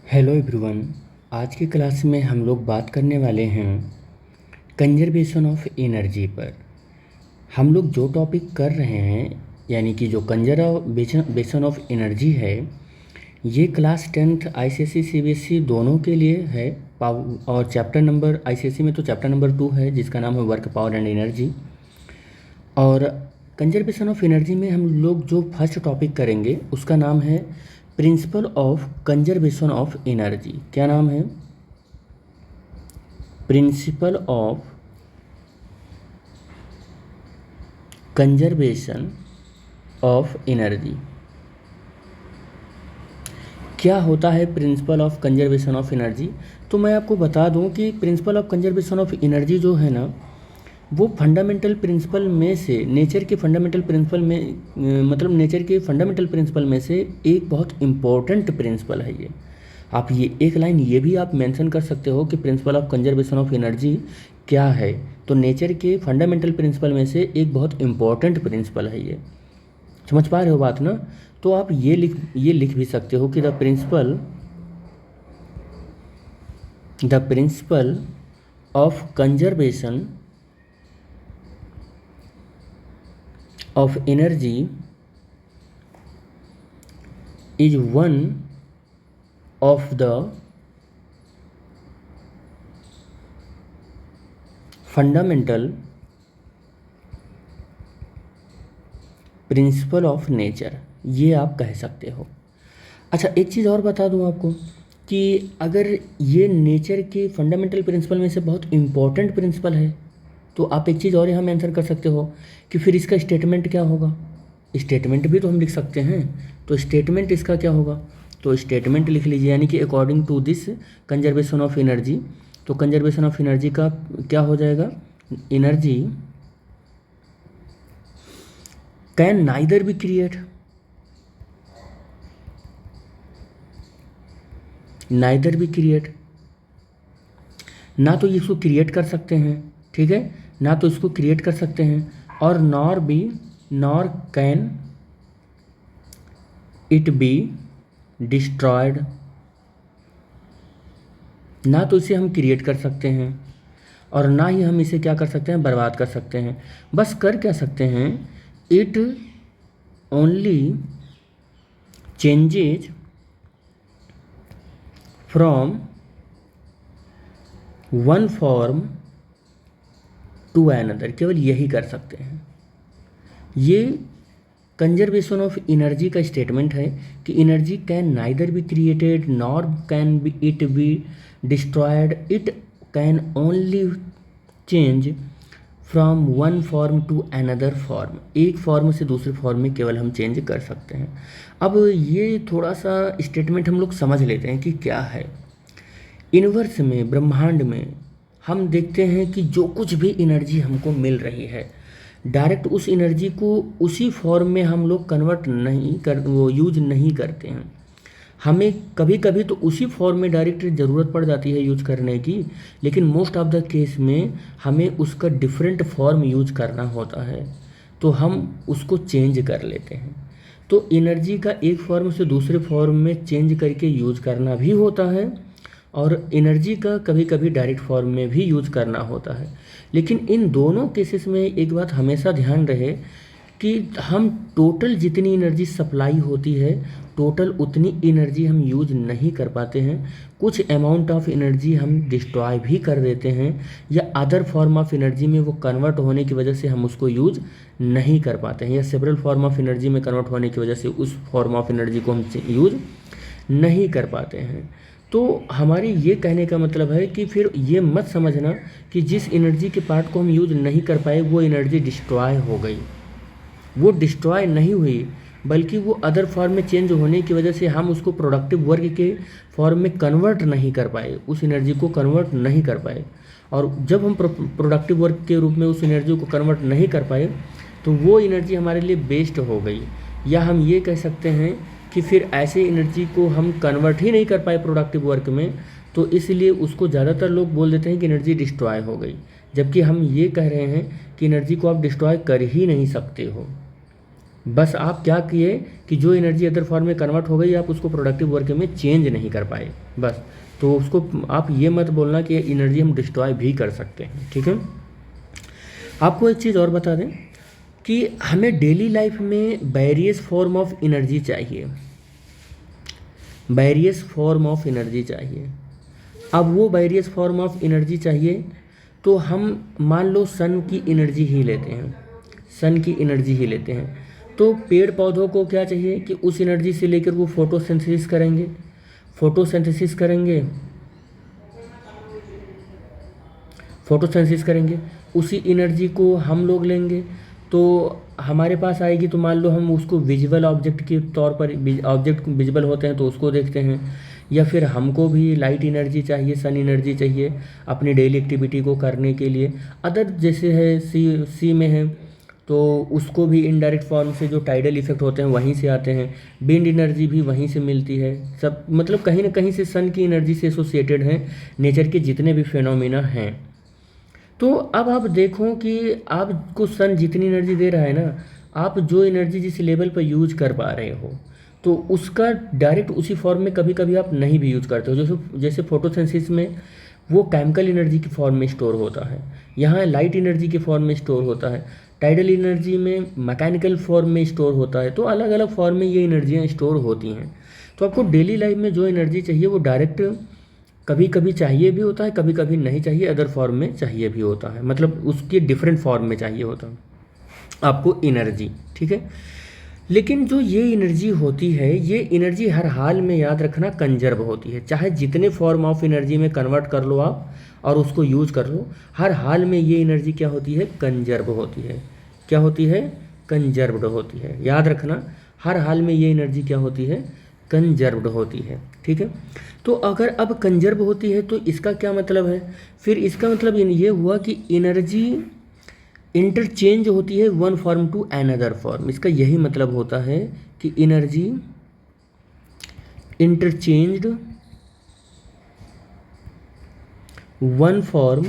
Hello everyone. आज की class में हम लोग बात करने वाले हैं कंजर्वेशन ऑफ एनर्जी पर। हम लोग जो टॉपिक कर रहे हैं यानी कि जो कंजर्वेशन ऑफ एनर्जी है, ये क्लास 10th आईसीएसई सीबीएसई दोनों के लिए है। और चैप्टर नंबर आईसीएसई में तो चैप्टर नंबर 2 है जिसका नाम है वर्क पावर एंड एनर्जी। और कंजर्वेशन ऑफ एनर्जी में हम लोग जो फर्स्ट टॉपिक करेंगे उसका नाम है principle of conservation of energy. क्या नाम है? Principle of conservation of energy. क्या होता है principle of conservation of energy? तो मैं आपको बता दूं कि principle of conservation of energy जो है ना, वो फंडामेंटल प्रिंसिपल में से नेचर के फंडामेंटल प्रिंसिपल में मतलब नेचर के फंडामेंटल प्रिंसिपल में से एक बहुत इम्पोर्टेंट प्रिंसिपल है ये। आप ये एक लाइन ये भी आप मेंशन कर सकते हो कि principle of conservation of energy क्या है। तो नेचर के फंडामेंटल प्रिंसिपल में से एक बहुत इम्पोर्टेंट प्रिंसिपल है ये। समझ पा रहे हो बात ना? तो आप ये लिख भी सकते हो कि the principle of conservation of energy is one of the fundamental principle of nature, ये आप कह सकते हो। अच्छा, एक चीज़ और बता दूं आपको कि अगर ये नेचर के फंडामेंटल प्रिंसिपल में से बहुत इम्पोर्टेंट प्रिंसिपल है तो आप एक चीज़ और यहाँ मेंशन कर सकते हो कि फिर इसका स्टेटमेंट क्या होगा। स्टेटमेंट भी तो हम लिख सकते हैं, तो स्टेटमेंट इसका क्या होगा? तो स्टेटमेंट लिख लीजिए, यानी कि according to this conservation of energy. तो कंजर्वेशन ऑफ एनर्जी का क्या हो जाएगा? Energy can neither be create, neither be create, ना तो इसको क्रिएट कर सकते हैं, ठीक है, ना तो इसको क्रिएट कर सकते हैं, और nor can it be destroyed, ना तो इसे हम क्रिएट कर सकते हैं और ना ही हम इसे क्या कर सकते हैं, बर्बाद कर सकते हैं। बस कर क्या सकते हैं, it only changes from one form to another, केवल यही कर सकते हैं। ये कंजर्वेशन ऑफ एनर्जी का स्टेटमेंट है कि energy can neither be created nor can be it be destroyed, it can only change from one form to another form, एक फॉर्म से दूसरे फॉर्म में केवल हम चेंज कर सकते हैं। अब ये थोड़ा सा स्टेटमेंट हम लोग समझ लेते हैं कि क्या है। यूनिवर्स में, ब्रह्मांड में हम देखते हैं कि जो कुछ भी एनर्जी हमको मिल रही है, डायरेक्ट उस एनर्जी को उसी फॉर्म में हम लोग कन्वर्ट नहीं कर वो यूज नहीं करते हैं। हमें कभी कभी तो उसी फॉर्म में डायरेक्ट ज़रूरत पड़ जाती है यूज करने की, लेकिन मोस्ट ऑफ द केस में हमें उसका डिफरेंट फॉर्म यूज करना होता है, तो हम उसको चेंज कर लेते हैं। तो एनर्जी का एक फॉर्म से दूसरे फॉर्म में चेंज करके यूज करना भी होता है और एनर्जी का कभी कभी डायरेक्ट फॉर्म में भी यूज करना होता है। लेकिन इन दोनों केसेस में एक बात हमेशा ध्यान रहे कि हम टोटल जितनी एनर्जी सप्लाई होती है, टोटल उतनी एनर्जी हम यूज नहीं कर पाते हैं। कुछ अमाउंट ऑफ एनर्जी हम डिस्ट्रॉय भी कर देते हैं या अदर फॉर्म ऑफ एनर्जी में वो कन्वर्ट होने की वजह से हम उसको यूज नहीं कर पाते हैं, या सेवरल फॉर्म ऑफ एनर्जी में कन्वर्ट होने की वजह से उस फॉर्म ऑफ एनर्जी को हम यूज नहीं कर पाते हैं। तो हमारी ये कहने का मतलब है कि फिर ये मत समझना कि जिस एनर्जी के पार्ट को हम यूज नहीं कर पाए वो एनर्जी डिस्ट्रॉय हो गई। वो डिस्ट्रॉय नहीं हुई, बल्कि वो अदर फॉर्म में चेंज होने की वजह से हम उसको प्रोडक्टिव वर्क के फॉर्म में कन्वर्ट नहीं कर पाए, उस एनर्जी को कन्वर्ट नहीं कर पाए। और जब हम प्रोडक्टिव वर्क के रूप में उस एनर्जी को कन्वर्ट नहीं कर पाए तो वो एनर्जी हमारे लिए वेस्ट हो गई। या हम ये कह सकते हैं कि फिर ऐसे एनर्जी को हम कन्वर्ट ही नहीं कर पाए प्रोडक्टिव वर्क में, तो इसलिए उसको ज़्यादातर लोग बोल देते हैं कि एनर्जी डिस्ट्रॉय हो गई, जबकि हम ये कह रहे हैं कि एनर्जी को आप डिस्ट्रॉय कर ही नहीं सकते हो। बस आप क्या किए कि जो एनर्जी अदर फॉर्म में कन्वर्ट हो गई आप उसको प्रोडक्टिव वर्क में चेंज नहीं कर पाए बस। तो उसको आप ये मत बोलना कि एनर्जी हम डिस्ट्रॉय भी कर सकते हैं, ठीक है। आपको एक चीज़ और बता दें कि हमें डेली लाइफ में वेरियस फॉर्म ऑफ एनर्जी चाहिए, वेरियस फॉर्म ऑफ एनर्जी चाहिए। अब वो वेरियस फॉर्म ऑफ एनर्जी चाहिए तो हम मान लो सन की एनर्जी ही लेते हैं, सन की एनर्जी ही लेते हैं, तो पेड़ पौधों को क्या चाहिए कि उस एनर्जी से लेकर वो फोटोसिंथेसिस करेंगे, फोटोसिंथेसिस करेंगे, फोटोसिंथेसिस करेंगे, उसी एनर्जी को हम लोग लेंगे तो हमारे पास आएगी। तो मान लो हम उसको विजुअल ऑब्जेक्ट के तौर पर, ऑब्जेक्ट विजुअल होते हैं तो उसको देखते हैं, या फिर हमको भी लाइट एनर्जी चाहिए, सन एनर्जी चाहिए अपनी डेली एक्टिविटी को करने के लिए। अदर जैसे है सी में है तो उसको भी इनडायरेक्ट फॉर्म से जो टाइडल इफेक्ट होते हैं वहीं से आते हैं, विंड एनर्जी भी वहीं से मिलती है, सब मतलब कहीं ना कहीं से सन की एनर्जी से एसोसिएटेड हैं नेचर के जितने भी फिनोमिना हैं। तो अब आप देखो कि आपको सन जितनी एनर्जी दे रहा है ना, आप जो एनर्जी जिस लेवल पर यूज कर पा रहे हो तो उसका डायरेक्ट उसी फॉर्म में कभी कभी आप नहीं भी यूज करते हो। जैसे जैसे फोटोसिंथेसिस में वो केमिकल एनर्जी की फॉर्म में स्टोर होता है, यहाँ लाइट एनर्जी के फॉर्म में स्टोर होता है, टाइडल एनर्जी में मैकेनिकल फॉर्म में स्टोर होता है। तो अलग अलग फॉर्म में ये एनर्जियाँ स्टोर होती हैं। तो आपको डेली लाइफ में जो एनर्जी चाहिए वो डायरेक्ट कभी कभी चाहिए भी होता है, कभी कभी नहीं चाहिए, अदर फॉर्म में चाहिए भी होता है, मतलब उसके डिफरेंट फॉर्म में चाहिए होता है आपको एनर्जी, ठीक है। लेकिन जो ये एनर्जी होती है, ये एनर्जी हर हाल में याद रखना कंजर्व होती है, चाहे जितने फॉर्म ऑफ एनर्जी में कन्वर्ट कर लो आप और उसको यूज कर लो, हर हाल में ये एनर्जी क्या होती है, कंजर्व होती है। क्या होती है, कंजर्व्ड होती है। याद रखना हर हाल में ये एनर्जी क्या होती है, कंजर्व्ड होती है, ठीक है। तो अगर अब कंजर्व होती है तो इसका क्या मतलब है, फिर इसका मतलब ये हुआ कि एनर्जी इंटरचेंज होती है one form to another form. इसका यही मतलब होता है कि energy interchanged one form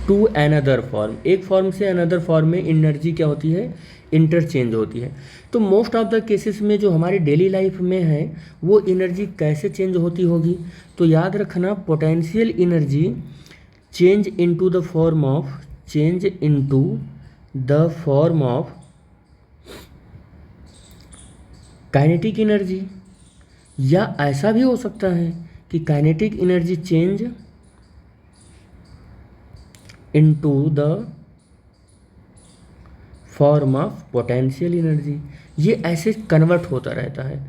to another form, एक फॉर्म से अनदर फॉर्म में एनर्जी क्या होती है, इंटरचेंज होती है। तो मोस्ट ऑफ द केसेस में जो हमारी डेली लाइफ में है वो एनर्जी कैसे चेंज होती होगी, तो याद रखना potential energy change into the form of, change into the form of kinetic energy, या ऐसा भी हो सकता है कि kinetic energy change into the form of potential energy. ये ऐसे कन्वर्ट होता रहता है।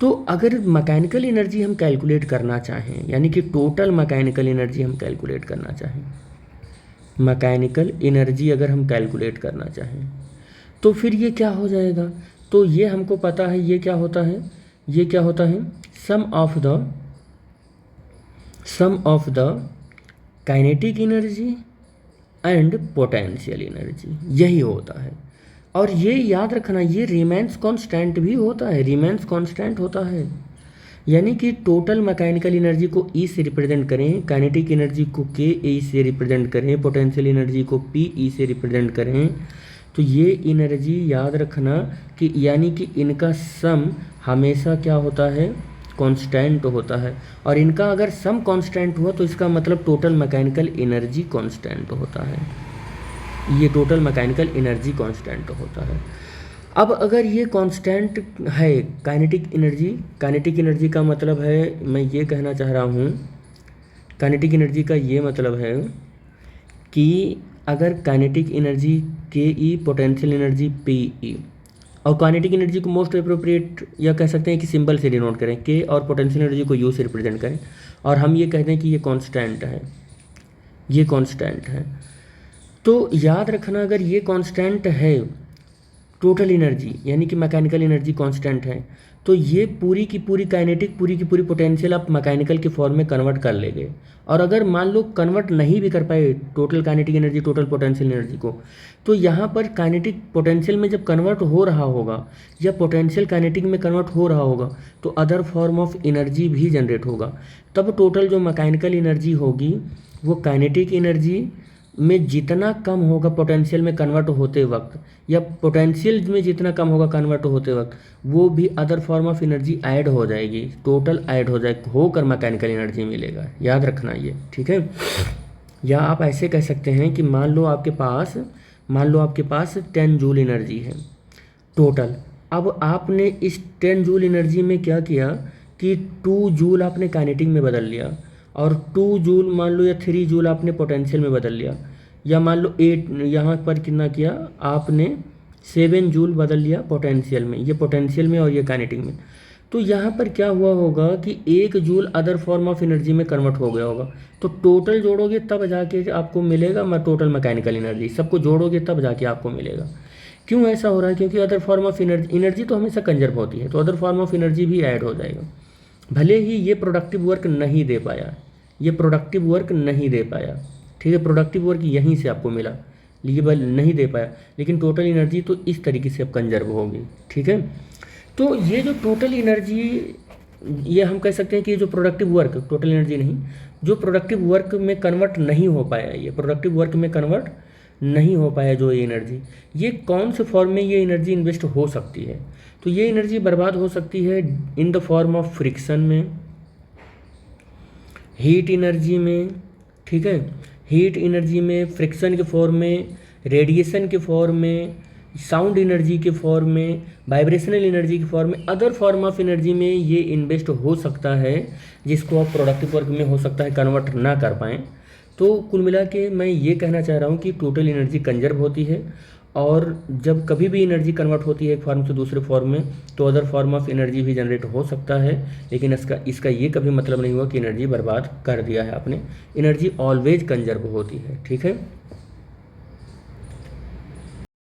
तो अगर मैकेनिकल एनर्जी हम कैलकुलेट करना चाहें, यानी कि टोटल मैकेनिकल एनर्जी हम कैलकुलेट करना चाहें, मैकेनिकल एनर्जी अगर हम कैलकुलेट करना चाहें तो फिर ये क्या हो जाएगा, तो ये हमको पता है ये क्या होता है, ये क्या होता है, sum of the kinetic energy and potential energy, यही होता है। और ये याद रखना ये रिमेंस कांस्टेंट भी होता है, रिमेंस कांस्टेंट होता है। यानी कि टोटल मैकेनिकल एनर्जी को ई से रिप्रेजेंट करें, काइनेटिक एनर्जी को के ई से रिप्रेजेंट करें, पोटेंशियल एनर्जी को पी ई से रिप्रेजेंट करें, तो ये एनर्जी याद रखना कि यानी कि इनका सम हमेशा क्या होता है, कांस्टेंट होता है। और इनका अगर सम कांस्टेंट हुआ तो इसका मतलब टोटल मैकेनिकल एनर्जी कांस्टेंट होता है, ये टोटल मैकेनिकल एनर्जी कांस्टेंट होता है। अब अगर ये कांस्टेंट है काइनेटिक एनर्जी का मतलब है, मैं ये कहना चाह रहा हूँ, काइनेटिक एनर्जी का ये मतलब है कि अगर काइनेटिक एनर्जी के ई, पोटेंशियल एनर्जी पी ई, और काइनेटिक एनर्जी को मोस्ट अप्रोप्रिएट या कह सकते हैं कि सिंबल से डिनोट करें, के, और पोटेंशियल एनर्जी को यू से रिप्रेजेंट करें, और हम ये कहते हैं कि ये कांस्टेंट है, ये कांस्टेंट है। तो याद रखना अगर ये कांस्टेंट है टोटल एनर्जी, यानी कि मैकेनिकल एनर्जी कांस्टेंट है, तो ये पूरी की पूरी काइनेटिक, पूरी की पूरी पोटेंशियल आप मैकेनिकल के फॉर्म में कन्वर्ट कर लेंगे। और अगर मान लो कन्वर्ट नहीं भी कर पाए total kinetic energy total potential energy को, तो यहाँ पर काइनेटिक पोटेंशियल में जब कन्वर्ट हो रहा होगा या पोटेंशियल काइनेटिक में कन्वर्ट हो रहा होगा तो अदर फॉर्म ऑफ एनर्जी भी जनरेट होगा। तब टोटल जो मैकेनिकल एनर्जी होगी वो काइनेटिक एनर्जी में जितना कम होगा पोटेंशियल में कन्वर्ट होते वक्त, या पोटेंशियल में जितना कम होगा कन्वर्ट होते वक्त, वो भी other form of energy add हो जाएगी, टोटल ऐड हो जाए होकर मैकेनिकल एनर्जी मिलेगा। याद रखना ये, ठीक है। या आप ऐसे कह सकते हैं कि मान लो आपके पास 10 जूल एनर्जी है टोटल। अब आपने इस 10 जूल एनर्जी में क्या किया कि 2 जूल आपने काइनेटिक में बदल लिया, और 2 जूल मान लो या 3 जूल आपने पोटेंशियल में बदल लिया, या मान लो 8 यहाँ पर कितना किया आपने 7 जूल बदल लिया पोटेंशियल में, ये पोटेंशियल में और ये काइनेटिक में। तो यहाँ पर क्या हुआ होगा कि 1 joule other form of energy में कन्वर्ट हो गया होगा। तो टोटल जोड़ोगे तब जाके आपको मिलेगा टोटल मैकेनिकल एनर्जी, सबको जोड़ोगे तब जाके आपको मिलेगा। क्यों ऐसा हो रहा है? क्योंकि अदर फॉर्म ऑफ एनर्जी तो हमेशा कंजर्व होती है, तो अदर फॉर्म ऑफ एनर्जी भी ऐड हो जाएगा। भले ही ये प्रोडक्टिव वर्क नहीं दे पाया, ठीक है, प्रोडक्टिव वर्क यहीं से आपको मिला, लीबल नहीं दे पाया, लेकिन टोटल एनर्जी तो इस तरीके से अब कंजर्व होगी, ठीक है। तो ये जो टोटल एनर्जी, ये हम कह सकते हैं कि जो प्रोडक्टिव वर्क, टोटल एनर्जी नहीं, जो प्रोडक्टिव वर्क में कन्वर्ट नहीं हो पाया, ये प्रोडक्टिव वर्क में कन्वर्ट नहीं हो पाया जो ये एनर्जी, ये कौन से फॉर्म में ये एनर्जी इन्वेस्ट हो सकती है? तो ये एनर्जी बर्बाद हो सकती है in the form of friction में, हीट एनर्जी में, ठीक है, हीट एनर्जी में, फ्रिक्शन के फॉर्म में, रेडिएशन के फॉर्म में, साउंड एनर्जी के फॉर्म में, वाइब्रेशनल एनर्जी के फॉर्म में, अदर फॉर्म ऑफ एनर्जी में ये इन्वेस्ट हो सकता है, जिसको आप प्रोडक्टिव वर्क में हो सकता है कन्वर्ट ना कर पाएँ। तो कुल मिला के मैं ये कहना चाह रहा हूँ कि टोटल एनर्जी कंजर्व होती है, और जब कभी भी एनर्जी कन्वर्ट होती है एक फॉर्म से दूसरे फॉर्म में, तो अदर फॉर्म ऑफ एनर्जी भी जनरेट हो सकता है, लेकिन इसका ये कभी मतलब नहीं हुआ कि एनर्जी बर्बाद कर दिया है आपने। एनर्जी ऑलवेज कंजर्व होती है, ठीक है।